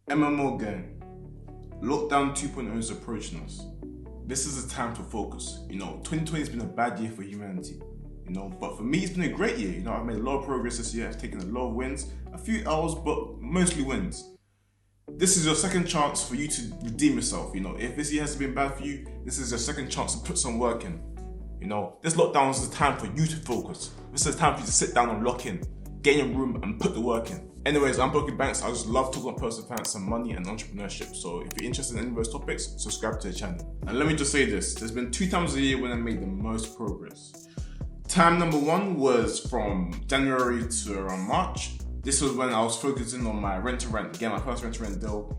MMO gang, lockdown 2.0 is approaching us. This is a time to focus. 2020 has been a bad year for humanity. But for me, it's been a great year. I've made a lot of progress this year. I've taken a lot of wins, a few L's, but mostly wins. This is your second chance for you to redeem yourself. If this year has been bad for you, this is your second chance to put some work in. This lockdown is the time for you to focus. This is the time for you to sit down and lock in, get in your room and put the work in. Anyways, I'm Poku Banks. I just love talking about personal finance and money and entrepreneurship. So if you're interested in any of those topics, subscribe to the channel. And let me just say this, there's been 2 times a year when I made the most progress. Time number 1 was from January to around March. This was when I was focusing on my rent-to-rent, getting my first rent-to-rent deal,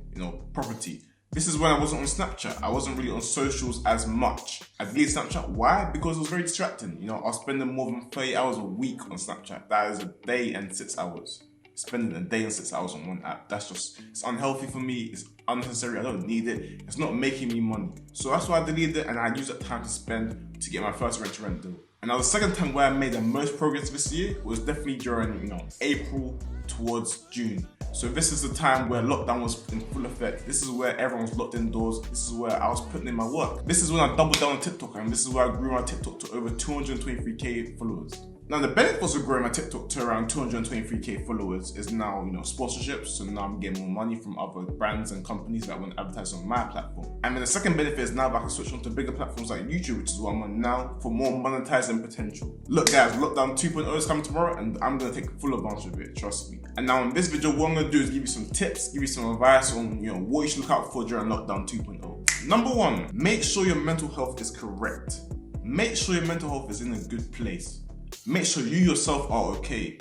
property. This is when I wasn't on Snapchat. I wasn't really on socials as much. I deleted Snapchat. Why? Because it was very distracting. I was spending more than 30 hours a week on Snapchat. That is a day and 6 hours. Spending a day and 6 hours on one app. It's unhealthy for me. It's unnecessary. I don't need it. It's not making me money. So that's why I deleted it, and I used that time to spend to get my first rent-to-rent deal. And now the second time where I made the most progress this year was definitely during, April towards June. So this is the time where lockdown was in full effect. This is where everyone was locked indoors. This is where I was putting in my work. This is when I doubled down on TikTok, and this is where I grew my TikTok to over 223k followers. Now the benefits of growing my TikTok to around 223k followers is now, sponsorships. So now I'm getting more money from other brands and companies that want to advertise on my platform. And then the second benefit is now I can switch on to bigger platforms like YouTube, which is what I'm on now, for more monetizing potential. Look guys, lockdown 2.0 is coming tomorrow and I'm going to take full advantage of it, trust me. And now in this video, what I'm going to do is give you some tips, give you some advice on what you should look out for during lockdown 2.0. Number 1, make sure your mental health is correct. Make sure your mental health is in a good place. Make sure you yourself are okay.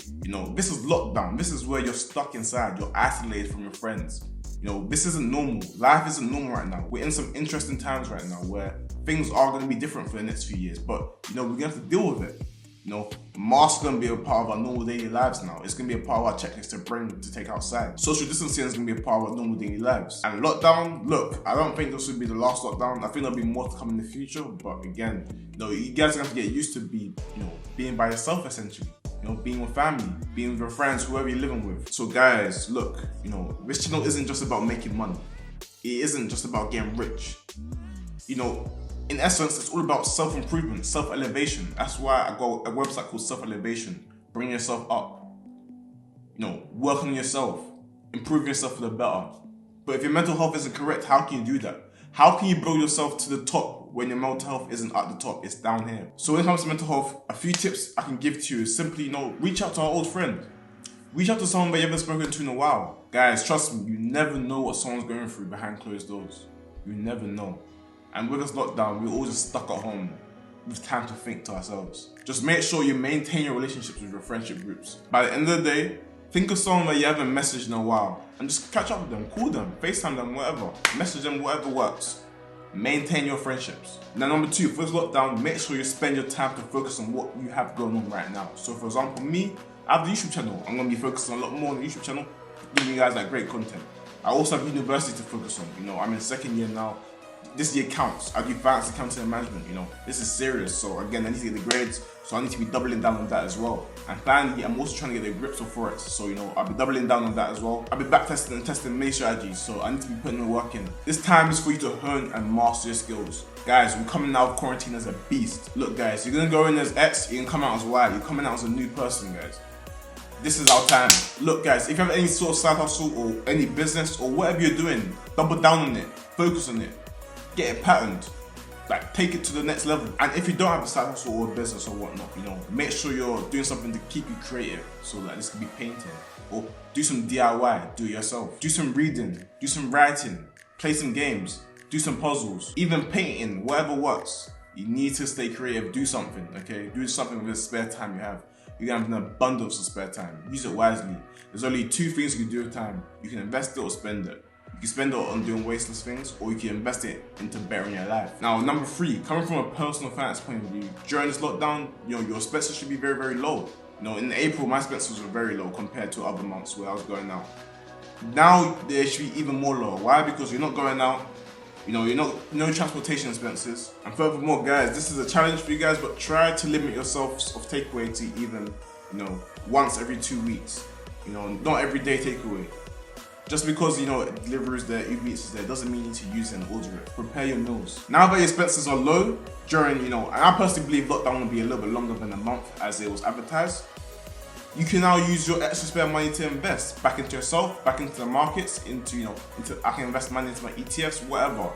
This is lockdown. This is where you're stuck inside. You're isolated from your friends. This isn't normal. Life isn't normal right now. We're in some interesting times right now where things are going to be different for the next few years. But, we're going to have to deal with it. Masks are going to be a part of our normal daily lives now. It's going to be a part of our checklist to take outside. Social distancing is going to be a part of our normal daily lives. And lockdown, look, I don't think this will be the last lockdown. I think there'll be more to come in the future. But again, you guys are going to have to get used to being by yourself essentially. Being with family, being with your friends, whoever you're living with. So guys, look, this channel isn't just about making money. It isn't just about getting rich. In essence, it's all about self-improvement, self-elevation. That's why I got a website called Self-Elevation. Bring yourself up. Work on yourself. Improve yourself for the better. But if your mental health isn't correct, how can you do that? How can you build yourself to the top when your mental health isn't at the top? It's down here. So when it comes to mental health, a few tips I can give to you is simply, reach out to our old friend. Reach out to someone that you haven't spoken to in a while. Guys, trust me, you never know what someone's going through behind closed doors. You never know. And with this lockdown, we're all just stuck at home with time to think to ourselves. Just make sure you maintain your relationships with your friendship groups. By the end of the day, think of someone that you haven't messaged in a while and just catch up with them, call them, FaceTime them, whatever. Message them, whatever works. Maintain your friendships. Now number 2, for this lockdown, make sure you spend your time to focus on what you have going on right now. So for example, me, I have the YouTube channel. I'm going to be focusing a lot more on the YouTube channel, giving you guys great content. I also have university to focus on. I'm in 2nd year now. This year counts. I do finance, accounting and management, This is serious. So again, I need to get the grades. So I need to be doubling down on that as well. And finally, I'm also trying to get the grips of forex. So, I'll be doubling down on that as well. I'll be back testing and testing many strategies. So I need to be putting the work in. This time is for you to hone and master your skills. Guys, we're coming out of quarantine as a beast. Look guys, you're going to go in as X, you're going to come out as Y. You're coming out as a new person, guys. This is our time. Look guys, if you have any sort of side hustle or any business or whatever you're doing, double down on it. Focus on it. Get it patterned, take it to the next level. And if you don't have a side hustle or a business or whatnot, make sure you're doing something to keep you creative. So this could be painting, or do some DIY, do it yourself. Do some reading, do some writing, play some games, do some puzzles, even painting, whatever works. You need to stay creative, do something, okay? Do something with the spare time you have. You're gonna have an abundance of spare time. Use it wisely. There's only 2 things you can do with time. You can invest it or spend it. You can spend it on doing wasteless things, or you can invest it into bettering your life. Now, number 3, coming from a personal finance point of view, during this lockdown, your expenses should be very, very low. In April, my expenses were very low compared to other months where I was going out. Now, they should be even more low. Why? Because you're not going out, no transportation expenses. And furthermore, guys, this is a challenge for you guys, but try to limit yourselves of takeaway to even, once every 2 weeks. Not every day takeaway. Just because, you know, deliveries there, Uber Eats is there, doesn't mean you need to use it and order it. Prepare your meals. Now that your expenses are low during, you know, and I personally believe lockdown will be a little bit longer than a month as it was advertised, you can now use your extra spare money to invest back into yourself, back into the markets, I can invest money into my ETFs, whatever.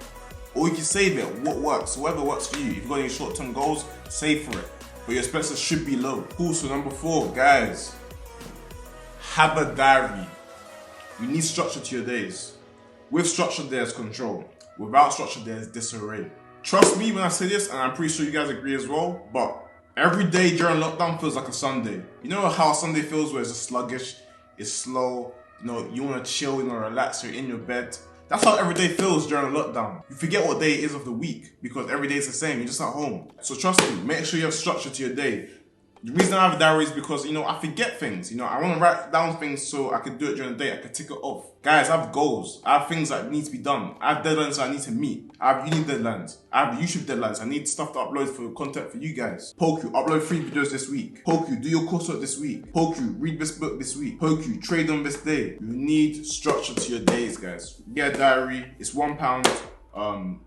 Or you can save it, what works, whatever works for you. If you've got any short-term goals, save for it. But your expenses should be low. Cool, so number 4, guys, have a diary. You need structure to your days. With structure, there's control. Without structure, there's disarray. Trust me when I say this, and I'm pretty sure you guys agree as well, but every day during lockdown feels like a Sunday. You know how a Sunday feels where it's just sluggish, it's slow, you know, you want to chill, you want to relax, you're in your bed. That's how every day feels during lockdown. You forget what day it is of the week because every day is the same, you're just at home. So trust me, make sure you have structure to your day. The reason I have a diary is because, you know, I forget things. You know, I want to write down things so I can do it during the day. I can tick it off. Guys, I have goals. I have things that need to be done. I have deadlines I need to meet. I have uni deadlines. I have YouTube deadlines. I need stuff to upload for content for you guys. Poku, upload 3 videos this week. Poku, do your coursework this week. Poku, read this book this week. Poku, trade on this day. You need structure to your days, guys. Get a diary. It's £1.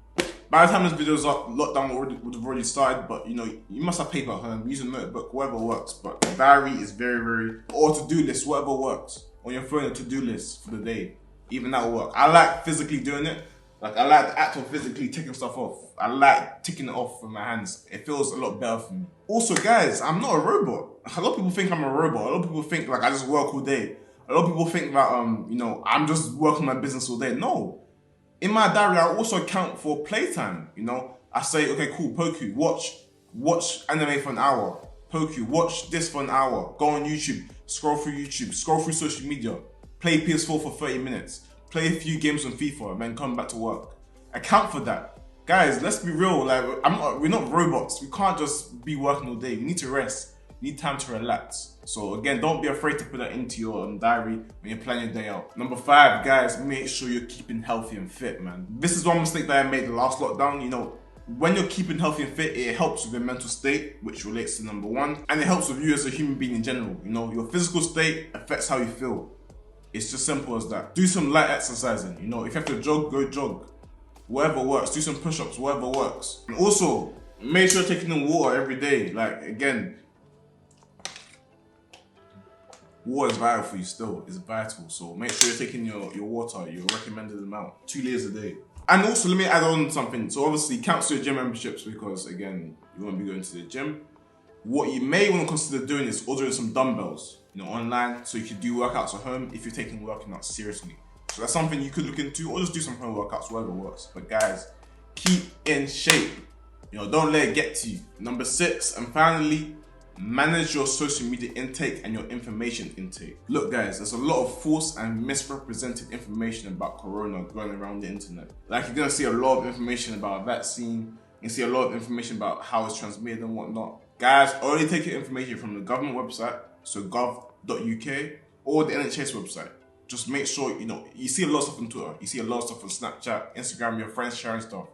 By the time this video is up, lockdown would have already started, but you know, you must have paper at home, use a notebook, whatever works. But the diary is very, or to-do list, whatever works. On your phone, a to-do list for the day. Even that will work. I like physically doing it. Like, I like the act of physically ticking stuff off. I like ticking it off with my hands. It feels a lot better for me. Also, guys, I'm not a robot. A lot of people think I'm a robot. A lot of people think like I just work all day. A lot of people think that, you know, I'm just working my business all day. No. In my diary, I also account for playtime, you know. I say, okay, cool, Poku, watch anime for an hour. Poku, watch this for an hour. Go on YouTube, scroll through social media. Play PS4 for 30 minutes. Play a few games on FIFA and then come back to work. Account for that. Guys, let's be real, like, we're not robots. We can't just be working all day. We need to rest. You need time to relax. So again, don't be afraid to put that into your diary when you're planning your day out. Number 5, guys, make sure you're keeping healthy and fit, man. This is one mistake that I made the last lockdown. You know, when you're keeping healthy and fit, it helps with your mental state, which relates to number 1, and it helps with you as a human being in general. You know, your physical state affects how you feel. It's just simple as that. Do some light exercising. You know, if you have to jog, go jog. Whatever works. Do some push-ups, whatever works. And also, make sure you're taking in water every day. Like, again, water is vital for you still. It's vital. So make sure you're taking your water, your recommended amount, 2 liters a day. And also, let me add on something. So obviously, cancel your gym memberships because, again, you won't be going to the gym. What you may want to consider doing is ordering some dumbbells, you know, online, so you can do workouts at home if you're taking working out seriously. So that's something you could look into, or just do some home workouts, whatever works. But guys, keep in shape. You know, don't let it get to you. Number 6, and finally, manage your social media intake and your information intake. Look guys, there's a lot of false and misrepresented information about Corona going around the internet. Like, you're gonna see a lot of information about a vaccine, you see a lot of information about how it's transmitted and whatnot. Guys, only take your information from the government website, so gov.uk, or the NHS website. Just make sure, you know, you see a lot of stuff on Twitter, you see a lot of stuff on Snapchat, Instagram, your friends sharing stuff.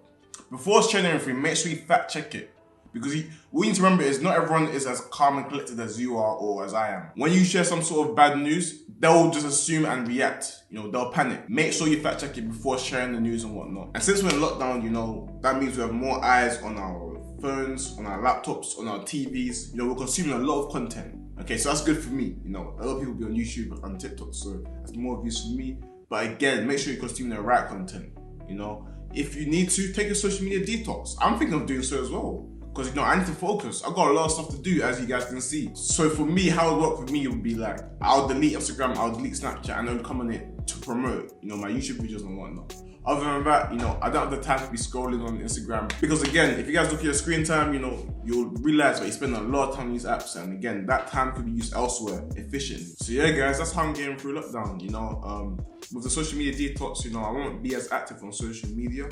Before sharing everything, make sure you fact check it. Because what you need to remember is not everyone is as calm and collected as you are or as I am. When you share some sort of bad news, they'll just assume and react. You know, they'll panic. Make sure you fact check it before sharing the news and whatnot. And since we're in lockdown, you know, that means we have more eyes on our phones, on our laptops, on our TVs. You know, we're consuming a lot of content. Okay, so that's good for me. You know, a lot of people be on YouTube and TikTok, so that's more views for me. But again, make sure you're consuming the right content. You know, if you need to, take a social media detox. I'm thinking of doing so as well. Because, you know, I need to focus. I've got a lot of stuff to do, as you guys can see. So for me, how it worked with me would be like, I'll delete Instagram, I'll delete Snapchat, and then come on it to promote, you know, my YouTube videos and whatnot. Other than that, you know, I don't have the time to be scrolling on Instagram. Because again, if you guys look at your screen time, you know, you'll realize that you spend a lot of time on these apps. And again, that time could be used elsewhere efficiently. So yeah, guys, that's how I'm getting through lockdown, you know. With the social media detox, you know, I won't be as active on social media.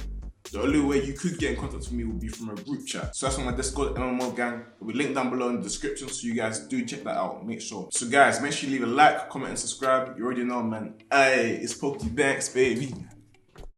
The only way you could get in contact with me would be from a group chat. So that's on my Discord, MMO gang. It'll be linked down below in the description, so you guys do check that out, make sure. So guys, make sure you leave a like, comment, and subscribe. You already know, man. Hey, it's Poku Banks, baby.